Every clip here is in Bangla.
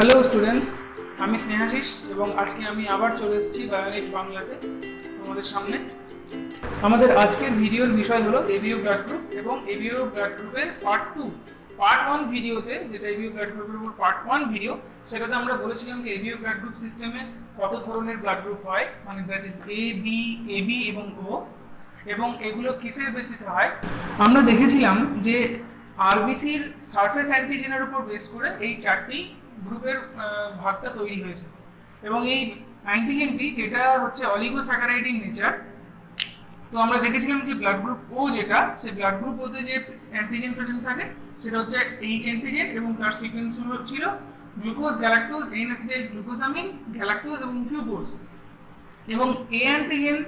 হ্যালো স্টুডেন্টস, আমি স্নেহাশিস এবং আজকে আমি আবার চলে এসেছি বায়োনিক বাংলাতে তোমাদের সামনে। আমাদের আজকের ভিডিওর বিষয় হলো এবিও ব্লাড গ্রুপ এবং এবিও ব্লাড গ্রুপের পার্ট 1 ভিডিওতে, যেটা এবিও ব্লাড গ্রুপের উপর পার্ট 1 ভিডিও, সেটাতে আমরা বলেছিলাম যে এবিও ব্লাড গ্রুপ সিস্টেমে কত ধরনের ব্লাড গ্রুপ হয়, মানে দ্যাট ইজ এবি এবং ও, এবং এগুলো কিসের বেসিসে হয়। আমরা দেখেছিলাম যে আরবিসির সারফেস অ্যান্টিজেনের উপর বেস করে এই চারটি গ্রুপের ভাগটা তৈরি হয়েছে এবং এই অ্যান্টিজেনটি যেটা হচ্ছে অলিগোস্যাকারাইড ইন নেচার। তো আমরা দেখেছিলাম যে ব্লাড গ্রুপ ও, যেটা সেই ব্লাড গ্রুপ ওতে যে অ্যান্টিজেন প্রেজেন্ট থাকে সেটা হচ্ছে এইচ অ্যান্টিজেন এবং তার সিকোয়েন্স ছিল glucose, galactose, N acetyl glucosamine, galactose এবং ফ্রুক্টোজ। এবং এ অ্যান্টিজেন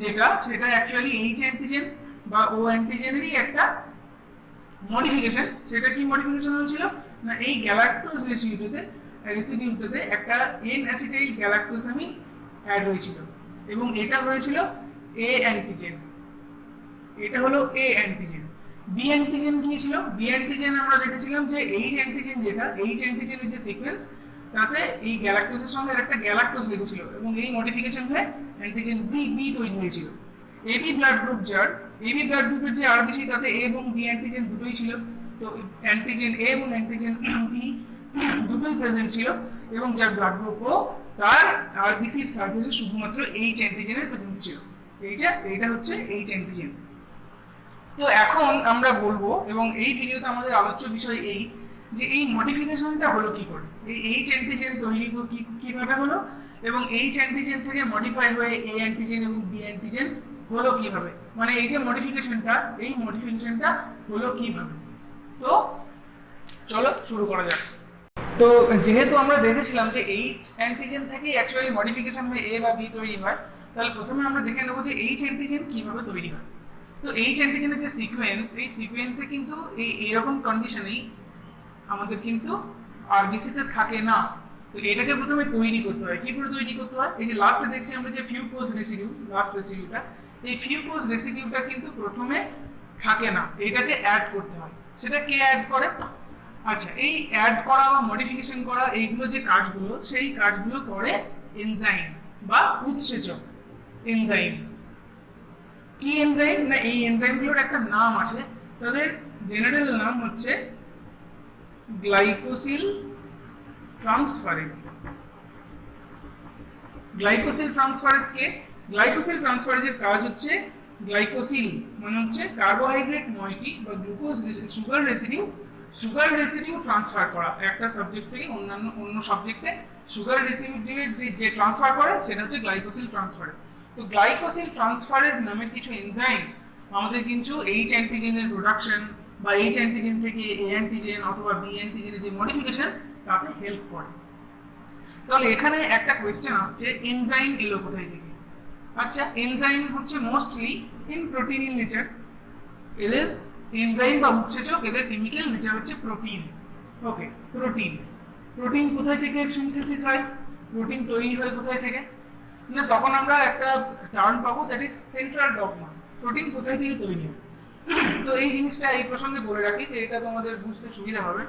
যেটা, সেটা অ্যাকচুয়ালি এইচ অ্যান্টিজেন বা ও অ্যান্টিজেনেরই একটা মডিফিকেশন। সেটা কি মডিফিকেশন হয়েছিল না, এই গ্যালাক্টোজ রেসিডিউটাতে একটা এন অ্যাসিটাইল গ্যালাক্টোসামিন অ্যাড হয়েছিল এবং এটা হয়েছিল এ অ্যান্টিজেন। এটা হলো এ অ্যান্টিজেন। বি অ্যান্টিজেন কি ছিল? বি অ্যান্টিজেন আমরা দেখেছিলাম যে এইচ অ্যান্টিজেন, যেটা এইচ অ্যান্টিজেনের যে সিকোয়েন্স, তাতে এই গ্যালাক্টোজের সঙ্গে একটা গ্যালাক্টোজ লেগেছিল এবং এই মডিফিকেশন হয়ে অ্যান্টিজেন বি তৈরি হয়েছিল। এবি ব্লাড গ্রুপ যার, এবি ব্লাড গ্রুপের যে আরবিসি, তাতে এ এবং বি অ্যান্টিজেন দুটোই ছিল। তো অ্যান্টিজেন এ এবং অ্যান্টিজেন বি দুটোই প্রেজেন্ট ছিল এবং যার ব্লাড গ্রুপ ও, তার আরবিসির সারফেসে শুধুমাত্র এইচ অ্যান্টিজেনের প্রেজেন্স ছিল। এইটা হচ্ছে এইচ অ্যান্টিজেন। তো এখন আমরা বলবো, এবং এই ভিডিওতে আমাদের আলোচ্য বিষয় এই যে এই মডিফিকেশনটা হলো কি করে, এই এইচ অ্যান্টিজেন তৈরি কিভাবে হলো এবং এইচ অ্যান্টিজেন থেকে মডিফাই হয়ে এ অ্যান্টিজেন এবং বি অ্যান্টিজেন হলো কিভাবে, মানে এই যে মডিফিকেশনটা, এই মডিফিকেশনটা হলো কিভাবে। তো চলো শুরু করা যাক। তো যেহেতু আমরা দেখেছিলাম যে এইচ অ্যান্টিজেন থেকে অ্যাকচুয়ালি মডিফিকেশন হয়ে এ বা বি তৈরি হয়, তাহলে প্রথমে আমরা দেখে নেবো যে এইচ অ্যান্টিজেন কিভাবে তৈরি হয়। তো এইচ অ্যান্টিজেনের যে সিকোয়েন্স, এই সিকোয়েন্সে কিন্তু এরকম কন্ডিশনেই আমাদের কিন্তু আরবিসিতে থাকে না। তো এটাকে প্রথমে তৈরি করতে হয়। কি করে তৈরি করতে হয়? এই যে লাস্টে দেখছি আমরা যে ফিউকোজ রেসিডিউ, লাস্ট রেসিডিউটা, এই ফিউকোজ রেসিডিউটা কিন্তু প্রথমে থাকে না, এটাকে অ্যাড করতে হয়। সেটা কে অ্যাড করে? আচ্ছা, এই অ্যাড করা বা মডিফিকেশন করা, এইগুলো যে কাজগুলো, সেই কাজগুলো করে এনজাইম বা উৎসেচক। এনজাইম কি? এনজাইম না, এই এনজাইমগুলোর একটা নাম আছে, তাদের জেনারেল নাম হচ্ছে গ্লাইকোসিল ট্রান্সফারেজ। গ্লাইকোসিল ট্রান্সফারেজ কে? গ্লাইকোসিল ট্রান্সফারেজের কাজ হচ্ছে গ্লাইকোসিল মানে হচ্ছে কার্বোহাইড্রেট মইটি বা গ্লুকোজ, সুগার রেসিডিউ ট্রান্সফার করা একটা সাবজেক্ট থেকে অন্য সাবজেক্টে। সুগার রেসিডিউ যে ট্রান্সফার করে সেটা হচ্ছে গ্লাইকোসিল ট্রান্সফারেজ। তো গ্লাইকোসিল ট্রান্সফারেজ নামের কিছু এনজাইম আমাদের কিন্তু এইচ অ্যান্টিজেনের প্রোডাকশন বা এইচ অ্যান্টিজেন থেকে এ অ্যান্টিজেন অথবা বি অ্যান্টিজেনের যে মডিফিকেশন, তাতে হেল্প করে। তাহলে এখানে একটা কোয়েশ্চেন আসছে, এনজাইম এলো কোথায় থেকে? আচ্ছা, এনজাইম হচ্ছে mostly in protein in nature. এদের এনজাইম বা উৎসেচক, এদের কেমিক্যাল নেচার হচ্ছে প্রোটিন। ওকে, প্রোটিন কোথায় থেকে সিনথেসিস হয়? প্রোটিন তৈরি হয় কোথায় থেকে না, তখন আমরা একটা টার্ম পাবো, that is central dogma. Protein কোথায় থেকে তৈরি হয়? তো এই জিনিসটা এই প্রসঙ্গে বলে রাখি যে এটা তোমাদের বুঝতে সুবিধা হবে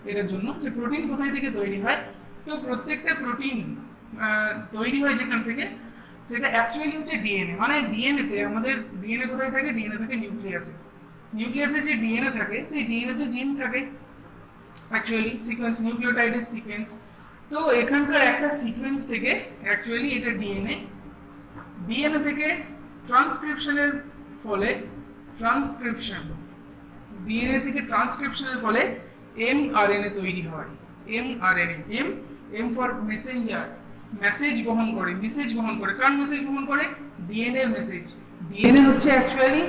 এটার জন্য, যে প্রোটিন কোথায় থেকে তৈরি হয়। তো প্রত্যেকটা প্রোটিন তৈরি হয় যেখান থেকে, সেটা অ্যাকচুয়ালি হচ্ছে ডিএনএ। মানে ডিএনএতে আমাদের ডিএনএ কোথায় থাকে? ডিএনএ থাকে নিউক্লিয়াসে। নিউক্লিয়াসে যে ডিএনএ থাকে, সেই ডিএনএতে জিন থাকে, অ্যাকচুয়ালি সিকোয়েন্স, নিউক্লিওটাইডের সিকোয়েন্স। তো এখানকার একটা সিকোয়েন্স থেকে অ্যাকচুয়ালি এটা ডিএনএ থেকে ট্রান্সক্রিপশনের ফলে ডিএনএ থেকে ট্রান্সক্রিপশনের ফলে এমআরএনএ তৈরি হয়। MRNA, M for messenger, message বহন করে। কার মেসেজ বহন করে? DNA message. ডিএনএ হচ্ছে অ্যাকচুয়ালি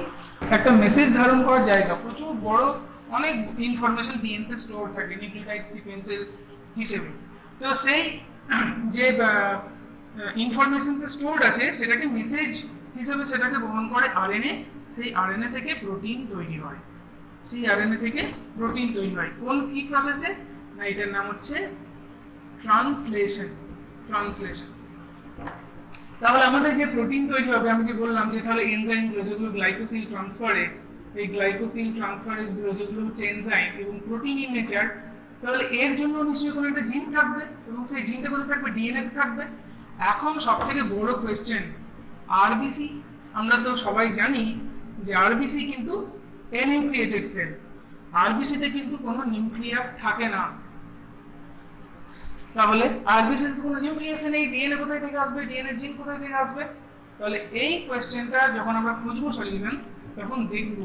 একটা মেসেজ ধারণ করার জায়গা। প্রচুর বড় অনেক ইনফরমেশন ডিএনএতে স্টোর থাকে নিউক্লিওটাইড সিকোয়েন্সের হিসেবে। তো সেই যে ইনফরমেশন স্টোরড আছে, সেটাকে মেসেজ হিসেবে সেটাকে বহন করে আরএনএ। সেই আরএনএ থেকে প্রোটিন তৈরি হয়। কোন কি প্রসেসে না, এটার নাম হচ্ছে ট্রান্সলেশন। তাহলে আমাদের যে প্রোটিন তৈরি হবে, আমি যে বললাম যে তাহলে এনজাইমগুলো যেগুলো গ্লাইকোসিল ট্রান্সফারেজ, এই গ্লাইকোসিল ট্রান্সফারেজগুলো যেগুলো হচ্ছে এনজাইম এবং প্রোটিন ইন নেচার, তাহলে এর জন্য নিশ্চয়ই কোনো একটা জিন থাকবে, এবং সেই জিনটা কোথায় থাকবে? ডিএনএ তে থাকবে। এখন সব থেকে বড় কোয়েশ্চেন, আরবিসি। আমরা তো সবাই জানি যে আরবিসি কিন্তু এনিউক্লিয়েটেড সেল, আরবিসি তে কিন্তু কোনো নিউক্লিয়াস থাকে না। তাহলে আরবিসি তে কোনো নিউক্লিয়াস নেই, ডিএনএ কোথায় থেকে আসবে? ডিএনএ জিন কোথায় থেকে আসবে? তাহলে এই কোয়েশ্চেনটা যখন আমরা খুঁজবো সলিউশন, তখন দেখব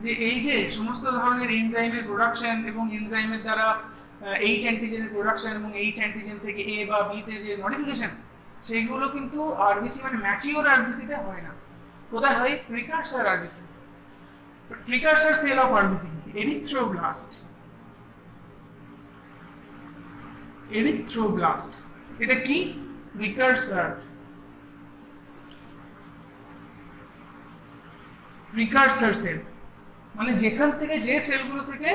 যে এই যে সমস্ত ধরনের এনজাইমের প্রোডাকশন এবং এনজাইমের দ্বারা এইচ অ্যান্টিজেনের প্রোডাকশন এবং এইচ অ্যান্টিজেন থেকে এ বা বি তে যে মডিফিকেশন, সেইগুলো কিন্তু আরবিসি মানে ম্যাচিওর আরবিসি তে হয় না। কোথায় হয়? Precursor RBC. Precursor cell of RBC erythroblast. Erythroblast এটা কি? প্রিকারসর। প্রিকারসর সেল মানে যেখান থেকে, যে সেলগুলো থেকে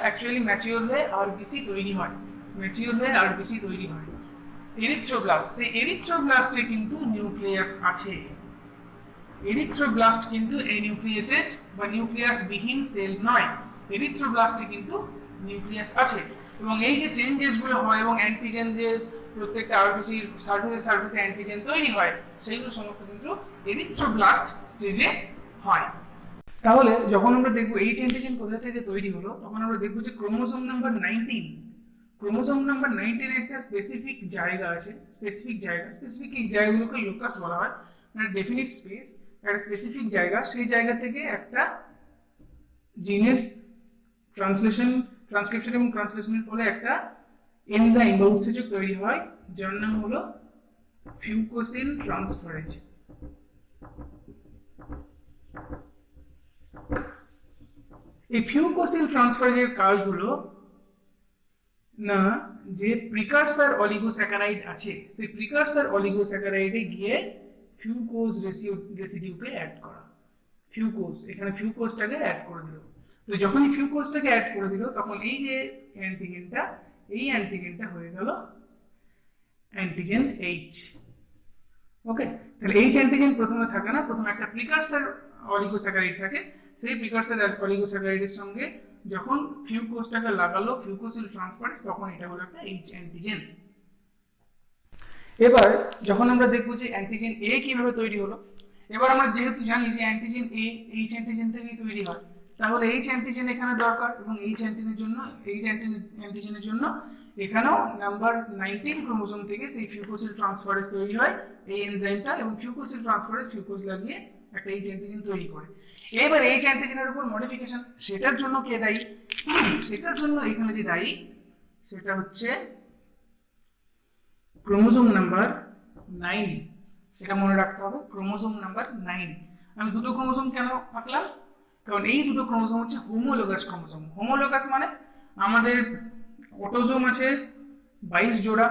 অ্যাকচুয়ালি ম্যাচিওর হয়ে আরবিসি তৈরি হয়, ম্যাচিওর হয়ে আরবিসি তৈরি হয়। এরিথ্রোব্লাস্ট, সেই এরিথ্রোব্লাস্টে কিন্তু নিউক্লিয়াস আছে। এরিথ্রোব্লাস্ট কিন্তু এনিউক্লিয়েটেড বা নিউক্লিয়াস বিহীন সেল নয়, এরিথ্রোব্লাস্টে কিন্তু নিউক্লিয়াস আছে। এবং এই যে চেঞ্জেস গুলো হয় এবং অ্যান্টিজেন যে প্রত্যেকটা আরবিসির সার্ফেসে অ্যান্টিজেন তৈরি হয়, সেইগুলো সমস্ত কিন্তু এরিথ্রোব্লাস্ট স্টেজে হয়। তাহলে যখন আমরা দেখবো এইচ অ্যান্টিজেন কোথা থেকে তৈরি হলো, তখন আমরা দেখবো যে ক্রোমোজোম নাম্বার 19, ক্রোমোজোম নাম্বার 19 এর একটা স্পেসিফিক জায়গা আছে। স্পেসিফিক এই জায়গাগুলোকে লোকাস বলা হয়, মানে ডেফিনিট স্পেস, একটা স্পেসিফিক জায়গা। সেই জায়গা থেকে একটা জিনের ট্রান্সক্রিপশন এবং ট্রান্সলেশনের ফলে একটা এনজাইম বা উৎসেচক তৈরি হয়, যার নাম হলো ফিউকোসিল ট্রান্সফারেজ। এই ফিউকোসিল ট্রান্সফারেজের কাজ হলো না, যে প্রিকারসর অলিগোস্যাকারাইড আছে, সেই প্রিকারসর অলিগোস্যাকারাইডে গিয়ে ফিউকোজ রেসিডিউকে অ্যাড করা। ফিউকোজ, এখানে ফিউকোজটাকে অ্যাড করে দিল। তো যখনই ফিউকোজটাকে অ্যাড করে দিল, তখন এই যে অ্যান্টিজেনটা, এই অ্যান্টিজেনটা হয়ে গেল অ্যান্টিজেন এইচ। ওকে, তাহলে এইচ অ্যান্টিজেন প্রথমে থাকে না, প্রথমে একটা প্রিকারসর অলিগোস্যাকারাইড থাকে। সেই প্রিকারসর অলিগোস্যাকারাইডের সঙ্গে যখন ফিউকোজটাকে লাগালো ফিউকোসিল ট্রান্সফারেজ, তখন এটা হলো একটা এইচ অ্যান্টিজেন। এবার যখন আমরা দেখবো যে অ্যান্টিজেন এ কিভাবে তৈরি হলো, এবার আমরা যেহেতু জানি যে অ্যান্টিজেন এ এইচ অ্যান্টিজেন থেকেই তৈরি হয়, তাহলে এইচ অ্যান্টিজেন এখানে দরকার, এবং এইচ অ্যান্টিজেনের জন্য এখানেও নাম্বার 19 ক্রোমোজোম থেকে সেই ফিউকোসিল ট্রান্সফারেজ তৈরি হয়, এই এনজাইমটা, এবং ফিউকোসিল ট্রান্সফারেজ ফিউকোজ লাগিয়ে একটা এইচ অ্যান্টিজেন তৈরি করে। এবার এইচ অ্যান্টিজেনের উপর মডিফিকেশন, সেটার জন্য কে দায়ী? সেটার জন্য এখানে যে দায়ী সেটা হচ্ছে ক্রোমোজোম নাম্বার 9। এটা মনে রাখতে হবে, ক্রোমোজোম নাম্বার 9। আমি দুটো ক্রোমোজোম কেন আঁকলাম? কারণ এই দুটো ক্রোমোজোম হচ্ছে হোমোলোগাস ক্রোমোজোম। হোমোলোগাস মানে আমাদের অটোজোম আছে 22 জোড়া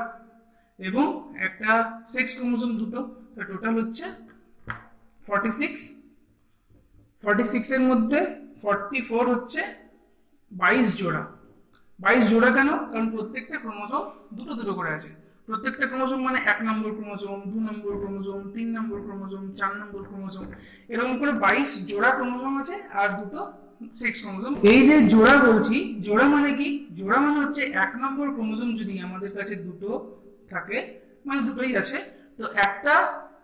এবং একটা সেক্স ক্রোমোজোম দুটো, তো টোটাল হচ্ছে 46। 46 এর মধ্যে 44 হচ্ছে 22 জোড়া। 22 জোড়া কেন? কারণ প্রত্যেকটা ক্রোমোজোম দুটো দুটো করে আছে। প্রত্যেকটা ক্রোমোজোম মানে 1 নম্বর ক্রোমোজোম, 2 নম্বর ক্রোমোজোম, 3 নম্বর ক্রোমোজোম, 4 নম্বর ক্রোমোজোম, এরকম করে 22 জোড়া ক্রোমোজোম আছে, আর দুটো সেক্স ক্রোমোজোম। এই যে জোড়া বলছি, জোড়া মানে কি? জোড়া মানে হচ্ছে 1 নম্বর ক্রোমোজোম যদি আমাদের কাছে দুটো থাকে, মানে দুটোই আছে, তো একটা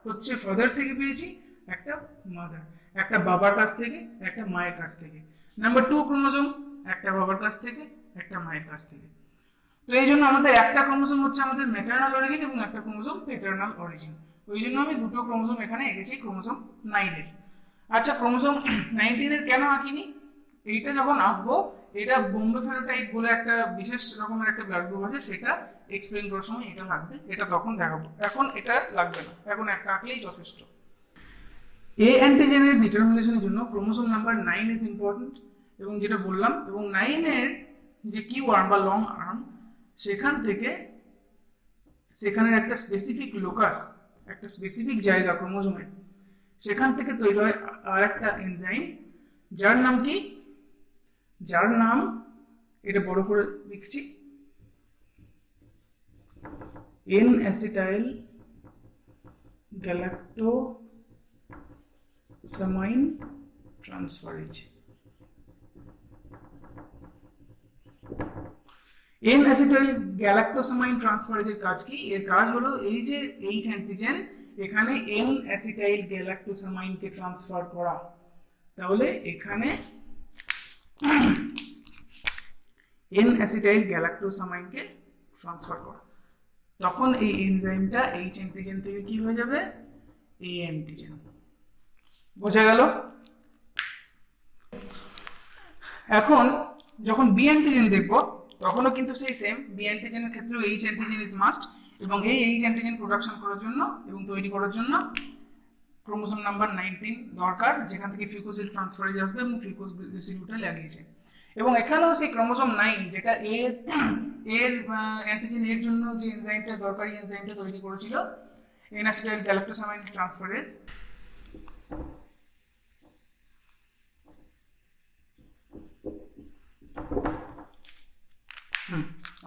হচ্ছে ফাদার থেকে পেয়েছি, একটা মাদার, একটা বাবার কাছ থেকে, একটা মায়ের কাছ থেকে। নাম্বার 2 ক্রোমোজোম, একটা বাবার কাছ থেকে, একটা মায়ের কাছ থেকে। তো এই জন্য আমাদের একটা ক্রোমোজোম হচ্ছে আমাদের ম্যাটারনাল অরিজিন এবং একটা ক্রোমোজোম প্যাটারনাল অরিজিন। ওই জন্য আমি দুটো ক্রোমোজোম এখানে এঁকেছি ক্রোমোজোম 9 এর। আচ্ছা, ক্রোমোজোম 19 এর কেন আঁকিনি? এইটা যখন আঁকবো, এটা বোম্বে ফেনোটাইপ বলে একটা বিশেষ রকমের একটা ব্লাড গ্রুপ আছে, সেটা এক্সপ্লেন করার সময় এটা লাগবে, এটা তখন দেখাবো। এখন এটা লাগবে না, এখন একটা আঁকলেই যথেষ্ট। এ অ্যান্টিজেনের ডিটারমিনেশনের জন্য ক্রোমোজোম নাম্বার 9 ইজ ইম্পর্টেন্ট, এবং যেটা বললাম, এবং 9 এর যে কিউ আর্ম বা লং আর্ম, সেখান থেকে সেখানের একটা স্পেসিফিক লোকাস, একটা স্পেসিফিক জায়গা ক্রোমোজোমের, সেখান থেকে তৈরি হয় আর একটা এনজাইম, যার নাম কি? যার নাম, এটা বড় করে লিখছি, N acetyl galactosamine transferase. N acetyl galactosamine ট্রান্সফারেজের কাজ কি? এর কাজ হলো এই যে এইচ অ্যান্টিজেন এখানে এন অ্যাসিটাইল গ্যালাক্টোসামাইনকে ট্রান্সফার করা। তাহলে এখানে এন অ্যাসিটাইল গ্যালাক্টোসামাইনকে ট্রান্সফার করা, তখন এই এনজাইমটা এইচ অ্যান্টিজেন থেকে কি হয়ে যাবে? এ অ্যান্টিজেন। বোঝা গেল? এখন যখন বি অ্যান্টিজেন দেখব তখনও কিন্তু সেই সেম, বি অ্যান্টিজেনের ক্ষেত্রেও এইচ অ্যান্টিজেন ইজ মাস্ট, এবং এই এইচ অ্যান্টিজেন প্রোডাকশন করার জন্য এবং তৈরি করার জন্য ক্রোমোসোম নাম্বার 19 দরকার, যেখান থেকে ফিউকোসিল ট্রান্সফারেজ আসবে এবং ফিউকোস রেসিডিউটা লাগিয়েছে। এবং এখানেও সেই ক্রোমোসোম 9 যেটা এর অ্যান্টিজেন এর জন্য যে এনজাইমটা দরকারি এনজাইমটা তৈরি করেছিল এন অ্যাসিটাইল গ্যালাক্টোসামাইন ট্রান্সফারেজ,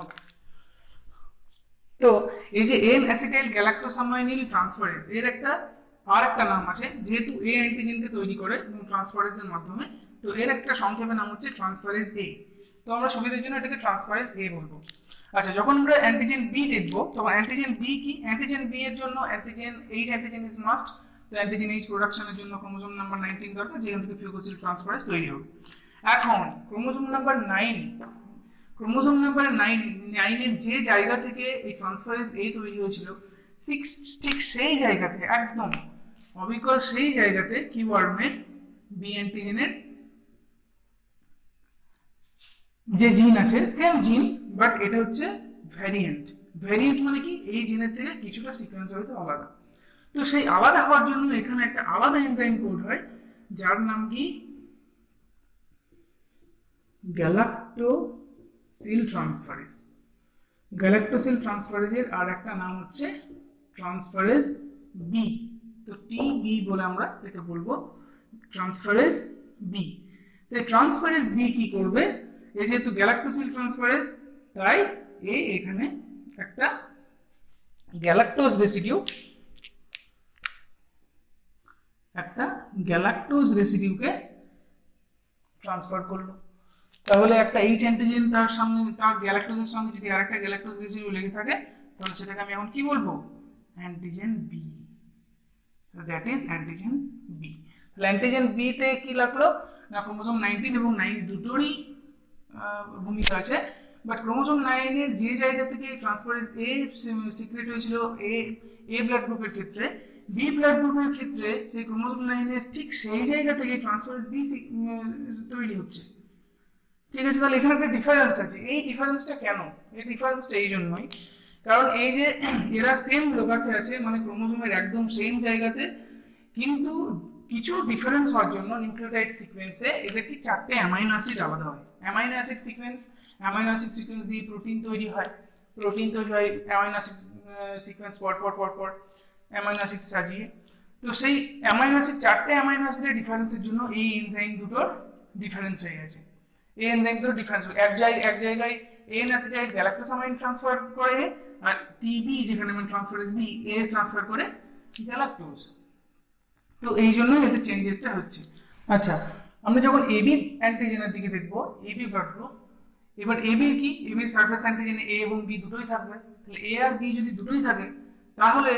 ওকে। তো এই যে এন অ্যাসিটাইল গ্যালাক্টোসামাইনিল ট্রান্সফারেজ এর আর একটা নাম আছে, যেহেতু এ অ্যান্টিজেনকে তৈরি করে এবং ট্রান্সফারেজের মাধ্যমে, তো এর একটা সংক্ষেপে নাম হচ্ছে ট্রান্সফারেজ এ। তো আমরা সুবিধার জন্য এটাকে ট্রান্সফারেজ এ বলবো। আচ্ছা, যখন আমরা অ্যান্টিজেন বি দেখবো তখন অ্যান্টিজেন বি কি? অ্যান্টিজেন বি এর জন্য antigen H antigen is must. তো অ্যান্টিজেন এইচ প্রোডাকশনের জন্য ক্রোমোসোম নাম্বার 19 দরকার, যেখান থেকে ফিউকোসিল ট্রান্সফারেজ তৈরি হবে। এখন ক্রোমোসোম নাম্বার 9 এর যে জায়গা থেকে এই ট্রান্সফারেজ এ তৈরি হয়েছিল, ঠিক সেই জায়গাতে, একদম অবিকল সেই জায়গাতে কি ওয়ার্মের বি অ্যান্টিজেনের যে জিন আছে, সেম জিন, বাট এটা হচ্ছে ভ্যারিয়েন্ট। ভ্যারিয়েন্ট মানে কি? এই জিনের থেকে কিছুটা সিকোয়েন্স হয়তো আলাদা। তো সেই আলাদা হওয়ার জন্য এখানে একটা আলাদা এনজাইম কোড হয়, যার নাম কি? গ্যালাক্টোসিল ট্রান্সফারেজ। গ্যালাক্টোসিল ট্রান্সফারেজের আর একটা নাম হচ্ছে ট্রান্সফারেজ বি। তো টিবি বলে আমরা একে বলবো, ট্রান্সফারেজ বি। সেই ট্রান্সফারেজ বি কি করবে? এই যেহেতু গ্যালাক্টোসিল ট্রান্সফারেজ, তাই এখানে একটা গ্যালাক্টোজ রেসিডিউকে ট্রান্সফার করলো। তাহলে একটা এইচ অ্যান্টিজেন তার গ্যালাক্টোজের সঙ্গে যদি আরেকটা গ্যালাক্টোজ রেসিডিউ লেগে থাকে, তাহলে সেটাকে আমি এখন কি বলবো? Antigen B. That is antigen B. তাহলে অ্যান্টিজেন বি তে কি লাগলো না, ক্রোমোসোম 19 এবং 9 দুটোরই ভূমিকা আছে। বাট ক্রোমোসোম 9 এর যে জায়গা থেকে ট্রান্সফারেজ এ সিক্রেট হয়েছিল এ ব্লাড গ্রুপের ক্ষেত্রে, বি ব্লাড গ্রুপের ক্ষেত্রে সেই ক্রোমোসোম 9 এর ঠিক সেই জায়গা থেকে ট্রান্সফারেজ বি তৈরি হচ্ছে। ঠিক আছে, তাহলে এখানে একটা ডিফারেন্স আছে। এই ডিফারেন্সটা কেন? এই ডিফারেন্সটা এই জন্যই, কারণ এই যে এরা সেম লোকাসে আছে, মানে ক্রোমোসোমের একদম সেম জায়গাতে, কিন্তু কিছু ডিফারেন্স হওয়ার জন্য নিউক্লিওটাইড সিকোয়েন্সে এদের কি 4টে অ্যামাইনো অ্যাসিড আলাদা হয়। অ্যামাইনো অ্যাসিড সিকোয়েন্স দিয়ে প্রোটিন তৈরি হয়, অ্যামাইনো অ্যাসিড সিকোয়েন্স পর অ্যামাইনো অ্যাসিড সাজিয়ে। তো সেই অ্যামাইনো অ্যাসিড 4টে অ্যামাইনো অ্যাসিডের ডিফারেন্সের জন্য এই এনজাইম দুটোর ডিফারেন্স হয়ে গেছে। এই এনজাইম দুটোর ডিফারেন্স এক জায়গায় এন অ্যাসিটাইল গ্যালাক্টোসামাইন ট্রান্সফার করে, আর টিবি যেখানে মানে ট্রান্সফারেজ বি এ ট্রান্সফার করে গ্যালাক্টোজ। তো এই জন্য এদের চেঞ্জেসটা হচ্ছে। আচ্ছা, আমরা যখন এবি অ্যান্টিজেনের দিকে দেখবো, এবি ব্লাড গ্রুপ, এবার এবির কি? এবির সারফেস অ্যান্টিজেনে এ এবং বি দুটোই থাকবে। তাহলে এ আর বি যদি দুটোই থাকে, তাহলে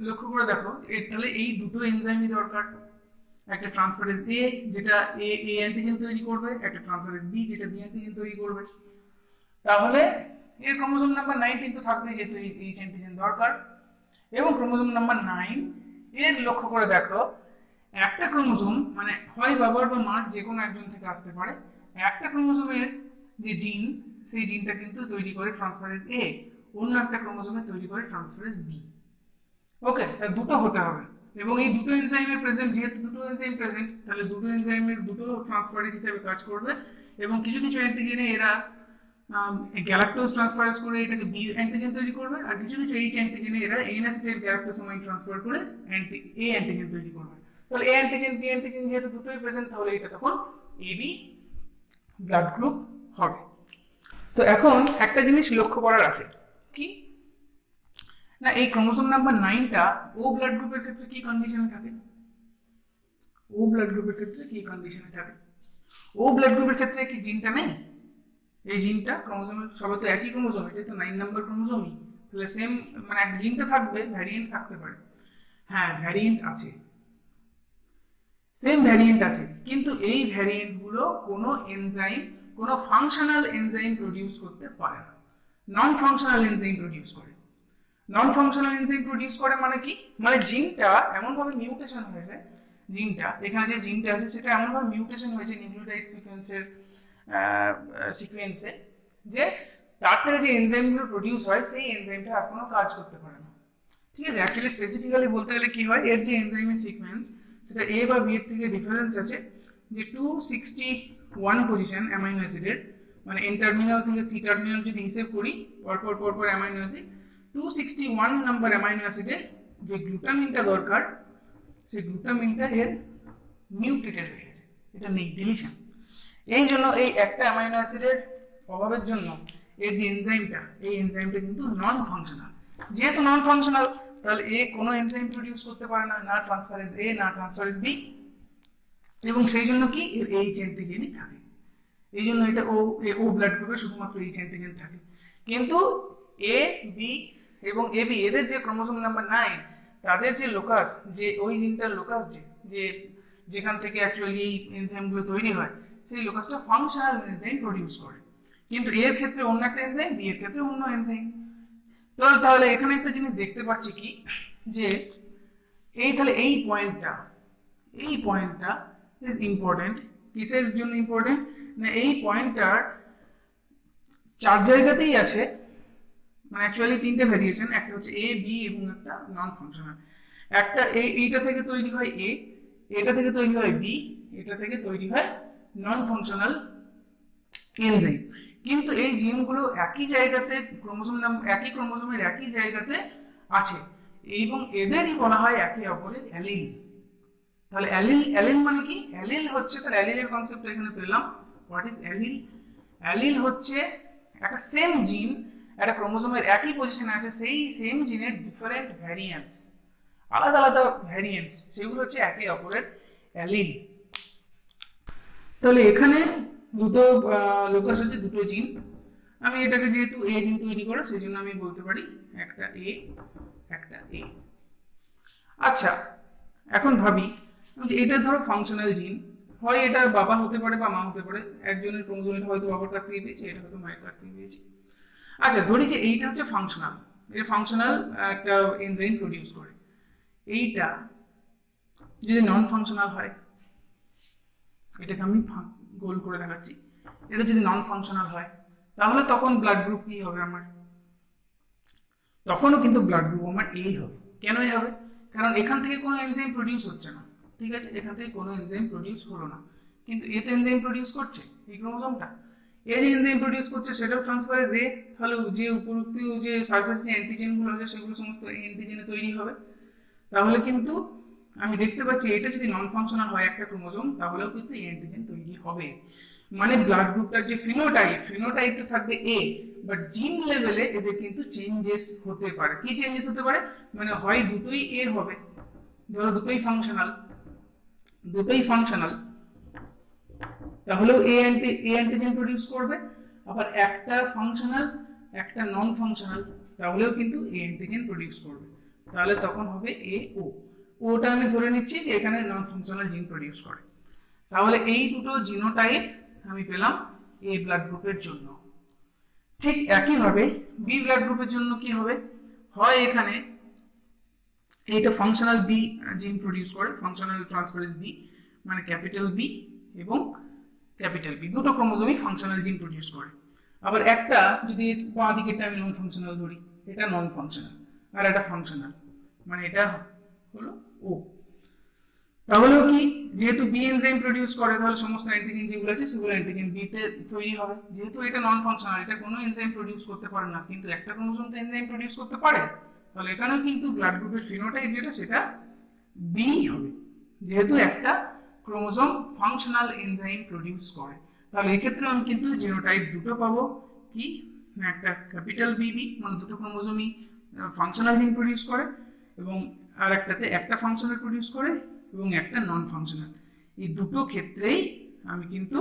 লক্ষ্য করে দেখো, তাহলে এই দুটো এনজাইমই দরকার। একটা ট্রান্সফারেজ এ যেটা এ অ্যান্টিজেন তৈরি করবে, একটা ট্রান্সফারেজ বি যেটা বি অ্যান্টিজেন তৈরি করবে। তাহলে এর ক্রোমোসোম নাম্বার 19 তো থাকবে, যেহেতু এইচ অ্যান্টিজেন দরকার। এবং ক্রোমোসোম নাম্বার 9 এর লক্ষ্য করে দেখো, একটা ক্রোমোসোম মানে হয় বাবার বা মার যে কোনো একজন থেকে আসতে পারে, একটা ক্রোমোসোমের যে জিন, সেই জিনটা কিন্তু তৈরি করে ট্রান্সফারেজ এ, অন্য একটা ক্রোমোসোমে তৈরি করে ট্রান্সফারেজ বি। ওকে, তাহলে দুটো হতে হবে। এবং এই দুটো এনজাইমের প্রেজেন্ট, যেহেতু দুটো এনজাইম প্রেজেন্ট, তাহলে দুটো এনজাইমের দুটো ট্রান্সফারেজ হিসেবে কাজ করবে। এবং কিছু অ্যান্টিজেনে এরা গ্যালাক্টোজ ট্রান্সফারেজ করে এটাকে বি অ্যান্টিজেন তৈরি করবে, আর কিছু এইচ অ্যান্টিজেনে এরা এন অ্যাসিটাইল গ্যালাক্টোসামাইন ট্রান্সফার করে এ অ্যান্টিজেন তৈরি করবে। তাহলে এ অ্যান্টিজেন বি অ্যান্টিজেন যেহেতু দুটোই প্রেজেন্ট, তাহলে এটা তখন এবি ব্লাড গ্রুপ হবে। তো এখন একটা জিনিস লক্ষ্য করার আছে, কি না, এই ক্রোমোসোম নাম্বার 9টা ও ব্লাড গ্রুপের ক্ষেত্রে কি কন্ডিশনে থাকে? ও ব্লাড গ্রুপের ক্ষেত্রে কি কন্ডিশনে থাকে? ও ব্লাড গ্রুপের ক্ষেত্রে কি জিনটা নেই? এই জিনটা ক্রোমোজোমের সবে তো একই ক্রোমোজোম, এটাই তো 9 নাম্বার ক্রোমোজোমই, তাহলে সেম মানে এক জিনটা থাকবে, ভ্যারিয়েন্ট থাকতে পারে। হ্যাঁ ভ্যারিয়েন্ট আছে, সেম ভ্যারিয়েন্ট আছে, কিন্তু এই ভ্যারিয়েন্টগুলো কোনো এনজাইম, কোনো ফাংশনাল এনজাইম প্রডিউস করতে পারে না, নন ফাংশনাল এনজাইম প্রডিউস করে। নন ফাংশনাল এনজাইম প্রডিউস করে মানে কি, মানে জিনটা এমনভাবে মিউটেশন হয়েছে, জিনটা এখানে যে জিনটা আছে সেটা এমনভাবে মিউটেশন হয়েছে নিউক্লিওটাইড সিকোয়েন্সে যে তার থেকে যে এনজাইমগুলো প্রডিউস হয় সেই এনজাইমটা আর কোনো কাজ করতে পারে না। ঠিক আছে, অ্যাকচুয়ালি স্পেসিফিক্যালি বলতে গেলে কি হয়, এর যে এনজাইমের সিকোয়েন্স সেটা এ বা বি এর থেকে ডিফারেন্স আছে, যে 261 পজিশন অ্যামাইনো অ্যাসিডের, মানে এন টার্মিনাল থেকে সি টার্মিনাল যদি হিসেব করি পরপর অ্যামাইনো অ্যাসিড, 261 নাম্বার অ্যামাইনো অ্যাসিডে যে গ্লুটামিনটা দরকার সেই গ্লুটামিনটা এর মিউটেটেড হয়ে গেছে, এটা নেই, ডিলিশন। এই জন্য এই একটা অ্যামাইনো অ্যাসিডের অভাবের জন্য এর যে এনজাইমটা, এই এনজাইমটা কিন্তু নন ফাংশনাল। যেহেতু নন ফাংশনাল তাহলে এ কোনো এনজাইম প্রডিউস করতে পারে না, না ট্রান্সফারেজ এ না ট্রান্সফারেজ বি, এবং সেই জন্য কি এর এইচ অ্যান্টিজেনই থাকে। এই জন্য এটা ও ব্লাড গ্রুপে শুধুমাত্র এইচ অ্যান্টিজেন থাকে। কিন্তু এ বি এবং এ বি এদের যে ক্রোমোসোম নাম্বার 9 তাদের যে লোকাস, যে ওই জিনটার লোকাস যে যেখান থেকে অ্যাকচুয়ালি এই এনজাইমগুলো তৈরি হয়, সেই লোকাসটা ফাংশনাল এনজাইম প্রডিউস করে। কিন্তু এর ক্ষেত্রে অন্য একটা এনজাইম, বি এর ক্ষেত্রে অন্য এনজাইম। তাহলে এখানে একটা জিনিস দেখতে পাচ্ছি কি, যে তাহলে এই পয়েন্টটা ইজ ইম্পর্টেন্ট। কিসের জন্য ইম্পর্টেন্ট না, এই পয়েন্টটার 4 জায়গাতেই আছে, মানে অ্যাকচুয়ালি 3টে ভ্যারিয়েশন, একটা হচ্ছে এ বি এবং একটা নন ফাংশনাল। একটা এইটা থেকে তৈরি হয় এ, এটা থেকে তৈরি হয় বি, এটা থেকে তৈরি হয় নন ফাংশনাল এনজাইম। কিন্তু এই জিনগুলো একই জায়গাতে একই ক্রোমোসোমের একই জায়গাতে আছে, এবং এদেরই বলা হয় একে অপরের অ্যালিল। তাহলে অ্যালিল মানে কি, অ্যালিল হচ্ছে, তাহলে অ্যালিলের কনসেপ্ট এখানে পেলাম। What is allele? অ্যালিল হচ্ছে একটা সেম জিন, একটা ক্রোমোসোমের একই পজিশনে আছে, সেই সেম জিনের ডিফারেন্ট ভ্যারিয়েন্টস, আলাদা আলাদা ভ্যারিয়েন্টস, সেগুলো হচ্ছে একে অপরের অ্যালিল। তাহলে এখানে দুটো লোকাস হচ্ছে, দুটো জিন। আমি এটাকে যেহেতু এ জিন তৈরি করে সেই জন্য আমি বলতে পারি একটা এ একটা এ। আচ্ছা, এখন ভাবি এটা ধরো ফাংশনাল জিন, হয় এটা বাবা হতে পারে বা মা হতে পারে, একজনের ক্রোমোসোম হয়তো বাবার কাছ থেকে পেয়েছি, এটা হয়তো মায়ের কাছ থেকে পেয়েছি। আচ্ছা, ধরি যে এইটা হচ্ছে ফাংশনাল, এর ফাংশনাল একটা এনজাইম প্রডিউস করে। এইটা যদি নন ফাংশনাল হয়, এটাকে আমি গোল করে দেখাচ্ছি, এটা যদি নন ফাংশনাল হয় তাহলে তখন ব্লাড গ্রুপ কি হবে আমার? তখনও কিন্তু ব্লাড গ্রুপ আমার এই হবে। কেন এই হবে? কারণ এখান থেকে কোনো এনজাইম প্রডিউস হচ্ছে না, ঠিক আছে, এখান থেকে কোনো এনজাইম প্রডিউস হলো না, কিন্তু এ তো এনজাইম প্রডিউস করছে, এই ক্রোমোসোমটা এ যে এনজাইম প্রডিউস করছে সেটাও ট্রান্সফারেজ এ, তাহলে যে উপরোক্ত যে সারফেস যে অ্যান্টিজেনগুলো আছে সেগুলো সমস্ত অ্যান্টিজেনে তৈরি হবে। তাহলে কিন্তু আমি দেখতে পাচ্ছি এটা যদি নন ফাংশনাল হয় একটা ক্রোমোসোম, তাহলেও কিন্তু অ্যান্টিজেন তৈরি হবে। মানে ব্লাড গ্রুপটার যে ফিনোটাইপটা থাকবে এ, বাট জিন লেভেলে এদের কিন্তু চেঞ্জেস হতে পারে। কি চেঞ্জেস হতে পারে? মানে হয় দুটোই এ হবে, ধরো দুটোই ফাংশনাল, তাহলেও এ অ্যান্টিজেন প্রডিউস করবে, আবার একটা ফাংশনাল একটা নন ফাংশনাল, তাহলেও কিন্তু এ অ্যান্টিজেন প্রডিউস করবে। তাহলে তখন হবে এ ওটা আমি ধরে নিচ্ছি যে এখানে নন ফাংশনাল জিন প্রডিউস করে। তাহলে এই দুটো জিনোটাইপ আমি পেলাম এ ব্লাড গ্রুপের জন্য। ঠিক একইভাবে বি ব্লাড গ্রুপের জন্য কি হবে? হয় এখানে এইটা ফাংশনাল বি জিন প্রডিউস করে, ফাংশনাল ট্রান্সফারেজ বি, মানে ক্যাপিটাল বি এবং ক্যাপিটাল বি, দুটো ক্রোমোজোমই ফাংশনাল জিন প্রডিউস করে। আবার একটা যদি বাঁ দিকেরটা আমি নন ফাংশনাল ধরি, এটা নন ফাংশনাল আর এটা ফাংশনাল, মানে এটা হলো ও। তাহলেও কি, যেহেতু বি এনজাইম প্রডিউস করে তাহলে সমস্ত অ্যান্টিজেন যেগুলো আছে সেগুলো অ্যান্টিজেন বি তে তৈরি হবে। যেহেতু এটা নন ফাংশনাল, এটা কোনো এনজাইম প্রডিউস করতে পারে না, কিন্তু একটা ক্রোমোসোম তো এনজাইম প্রডিউস করতে পারে, তাহলে এখানেও কিন্তু ব্লাড গ্রুপের ফিনোটাইপ যেটা সেটা বি হবে, যেহেতু একটা ক্রোমোসোম ফাংশনাল এনজাইম প্রডিউস করে। তাহলে এক্ষেত্রে আমি কিন্তু জিনোটাইপ দুটো পাবো, কি না, একটা ক্যাপিটাল বিবি মানে দুটো ক্রোমোসোমই ফাংশনাল জিন প্রডিউস করে, এবং আর একটাতে একটা ফাংশনাল প্রডিউস করে এবং একটা নন ফাংশনাল। এই দুটো ক্ষেত্রেই আমি কিন্তু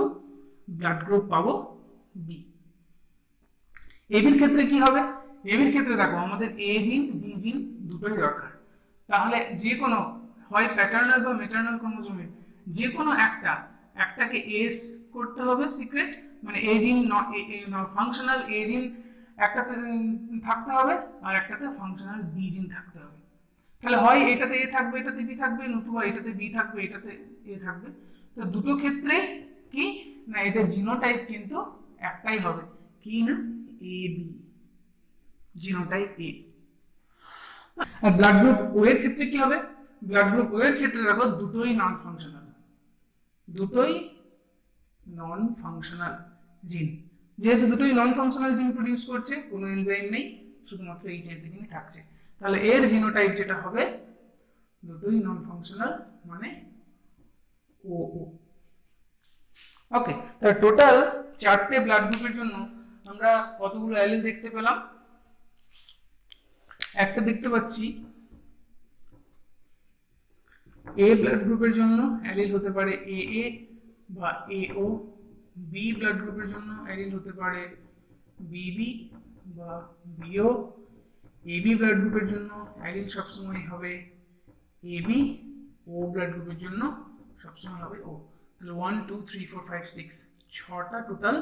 ব্লাড গ্রুপ পাবো বি। এবির ক্ষেত্রে কি হবে? এবির ক্ষেত্রে দেখো আমাদের এ জিন বি জিন দুটোই দরকার। তাহলে যে কোনো হয় প্যাটার্নাল বা মেটার্নাল ক্রোমোজোমের যে কোনো একটাকে এস করতে হবে সিক্রেট, মানে এ জিন ফাংশনাল এ জিন একটাতে থাকতে হবে আর একটাতে ফাংশনাল বি জিন থাকতে হবে। তাহলে হয় এটাতে এ থাকবে এটাতে বি থাকবে, নতুবা এটাতে বি থাকবে এটাতে এ থাকবে। তো দুটো ক্ষেত্রে কি না এদের জিনোটাইপ কিন্তু একটাই হবে, কি না A B, genotype A. R blood group ও এর ক্ষেত্রে কি হবে? ব্লাড গ্রুপ ও এর ক্ষেত্রে দেখো দুটোই নন ফাংশনাল, দুটোই নন ফাংশনাল জিন। যেহেতু দুটোই নন ফাংশনাল জিন প্রডিউস করছে, কোনো এনজাইম নেই, শুধুমাত্র এই জিনটি থাকছে, তাহলে এর জিনোটাইপ যেটা হবে দুটোই নন ফাংশনাল, মানে ও ও। ওকে, তাহলে টোটাল 4টে ব্লাড গ্রুপের জন্য আমরা কতগুলো অ্যালিল দেখতে পেলাম? একটা দেখতে পাচ্ছি এ ব্লাড গ্রুপের জন্য অ্যালিল হতে পারে এ এ বা এ ও, বি ব্লাড গ্রুপের জন্য অ্যালিল হতে পারে বিবি বা বিও, এবি ব্লাড গ্রুপের জন্য অ্যালিল সবসময় হবে এবি, ও ব্লাড গ্রুপের জন্য সবসময় হবে ও। তাহলে 1 2 3 4 5 6 6টা টোটাল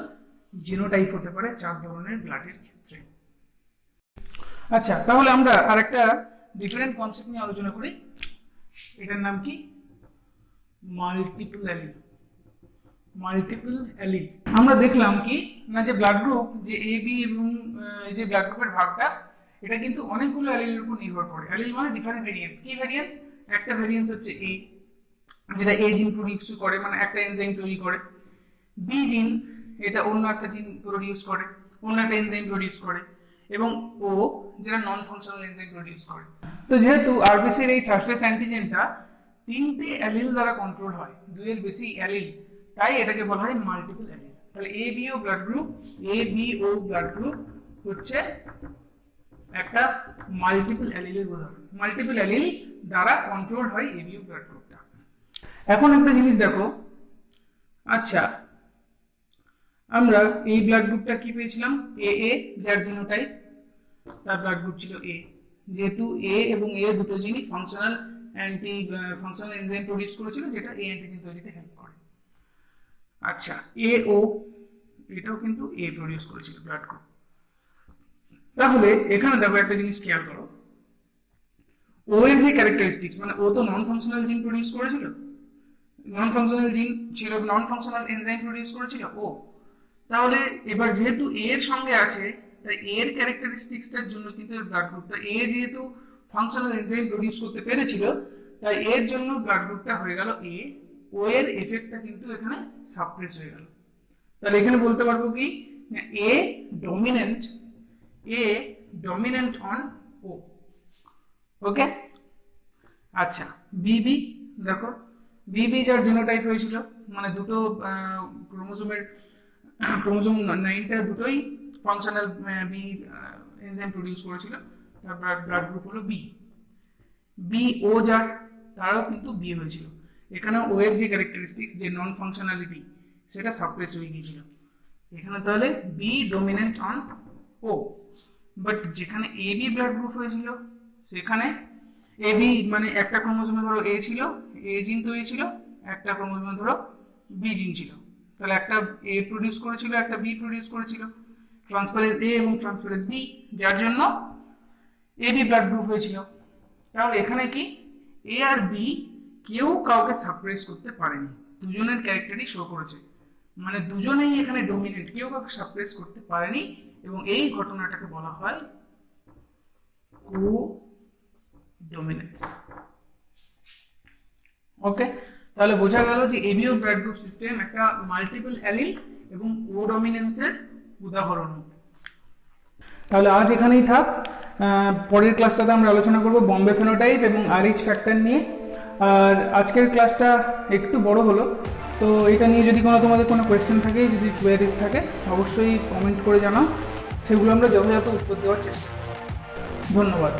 জিনোটাইপ হতে পারে 4 ধরনের ব্লাডের ক্ষেত্রে। আচ্ছা, তাহলে আমরা আরেকটা ডিফারেন্ট কনসেপ্ট নিয়ে আলোচনা করি, এটার নাম কি? Multiple allele. মাল্টিপল অ্যালিল আমরা দেখলাম কি না যে ব্লাড গ্রুপ যে এ বি এবং এই যে ব্লাড গ্রুপের ভাগটা, এটা কিন্তু অনেকগুলো অ্যালিলের উপর নির্ভর করে। অ্যালিল মানে ডিফারেন্ট ভেরিয়েন্স। কি ভেরিয়েন্স? একটা ভেরিয়েন্স হচ্ছে এ, যেটা এ জিন প্রডিউস করে, মানে একটা এনজাইম তৈরি করে। বি জিন, এটা অন্য একটা জিন প্রডিউস করে, অন্য একটা এনজাইম প্রডিউস করে। এবং ও, যেটা নন ফাংশনাল এনজাইম প্রডিউস করে। তো যেহেতু আরবিসির এই সারফেস অ্যান্টিজেনটা 3টে অ্যালিল দ্বারা কন্ট্রোল হয়, 2 এর বেশি অ্যালিল, তাই এটাকে বলা হয় মাল্টিপল অ্যালিল। তাহলে A B O blood group, A B O blood group হচ্ছে একটা মাল্টিপল অ্যালিলের উদাহরণ। মাল্টিপল অ্যালিল দ্বারা কন্ট্রোল হয় এ বি ও ব্লাড গ্রুপটা। এখন একটা জিনিস দেখো, আচ্ছা আমরা এই ব্লাড গ্রুপটা কি পেয়েছিলাম? এ এ, যার জিনোটাইপ, তার ব্লাড গ্রুপ ছিল এ। যেহেতু এ এবং এ দুটো জিনই ফাংশনাল এনজাইম প্রডিউস করেছিল, যেটা এ অ্যান্টিজেন তৈরিতে হেল্প করে। আচ্ছা, এ ও, এটাও কিন্তু এ প্রডিউস করেছিল ব্লাড গ্রুপ। তাহলে এখানে দেখো একটা জিনিস খেয়াল করো, ও এর যে ক্যারেক্টারিস্টিক্স, মানে ও তো নন ফাংশনাল জিন প্রডিউস করেছিল, নন ফাংশনাল জিন ছিল, নন ফাংশনাল এনজাইম প্রডিউস করেছিল ও। তাহলে এবার যেহেতু এ এর সঙ্গে আছে, তাই এর ক্যারেক্টারিস্টিক্সটার জন্য কিন্তু এর ব্লাড গ্রুপটা, এ যেহেতু ফাংশনাল এনজাইম প্রডিউস করতে পেরেছিল, তাই এর জন্য ব্লাড গ্রুপটা হয়ে গেল এ। ও এর এফেক্টটা কিন্তু এখানে সাপ্রেস হয়ে গেল। তাহলে এখানে বলতে পারবো কি এ ডমিনেন্ট অন ও। ওকে, আচ্ছা বিবি দেখো, বিবি যার জিনোটাইপ হয়েছিল, মানে দুটো ক্রোমোজোম 9টা দুটোই ফাংশনাল বি এনজাইম প্রডিউস করেছিল, তারপর ব্লাড গ্রুপ হলো বি। বি ও যার, তারাও কিন্তু বি হয়েছিল। এখানে ও এর যে ক্যারেক্টারিস্টিক্স, যে নন ফাংশনালিটি, সেটা সাপ্রেস হয়ে গিয়েছিল এখানে। তাহলে B dominant on O. But যেখানে এ বি ব্লাড গ্রুপ হয়েছিল, সেখানে এ বি মানে একটা ক্রোমোজোমে ধরো এ ছিল, এ জিন তৈরি ছিল, একটা ক্রোমোজোমে ধরো বি জিন ছিল, তাহলে একটা এ প্রডিউস করেছিল, একটা বি প্রডিউস করেছিল, ট্রান্সফারেজ এ এবং ট্রান্সফারেজ বি, যার জন্য এ বি ব্লাড গ্রুপ হয়েছিল। তাহলে এখানে কি এ আর বি কেউ কাউকে সাপ্রেস করতে পারেনি, দুজনের ক্যারেক্টারই শো করেছে, মানে দুজনেই এখানে ডমিনেন্ট, কেউ কাউকে সাপ্রেস করতে পারেনি, এবং এই ঘটনাটাকে বলা হয় কো-ডমিনেন্স। ওকে, তাহলে বোঝা গেল যে এবিও ব্লাড গ্রুপ সিস্টেম একটা মাল্টিপল অ্যালিল এবং কো-ডমিনেন্সের উদাহরণ। তাহলে আজ এখানেই থাক, পরের ক্লাসটাতে আমরা আলোচনা করব বম্বে ফেনোটাইপ এবং আরএইচ ফ্যাক্টর নিয়ে। আর আজকের ক্লাসটা একটু বড় হলো, তো এটা নিয়ে যদি তোমাদের কোনো কোয়েশ্চেন থাকে, যদি কোয়ারিজ থাকে, অবশ্যই কমেন্ট করে জানাও, সেগুলো আমরা যথাযথ উত্তর দেওয়ার চেষ্টা করব। ধন্যবাদ।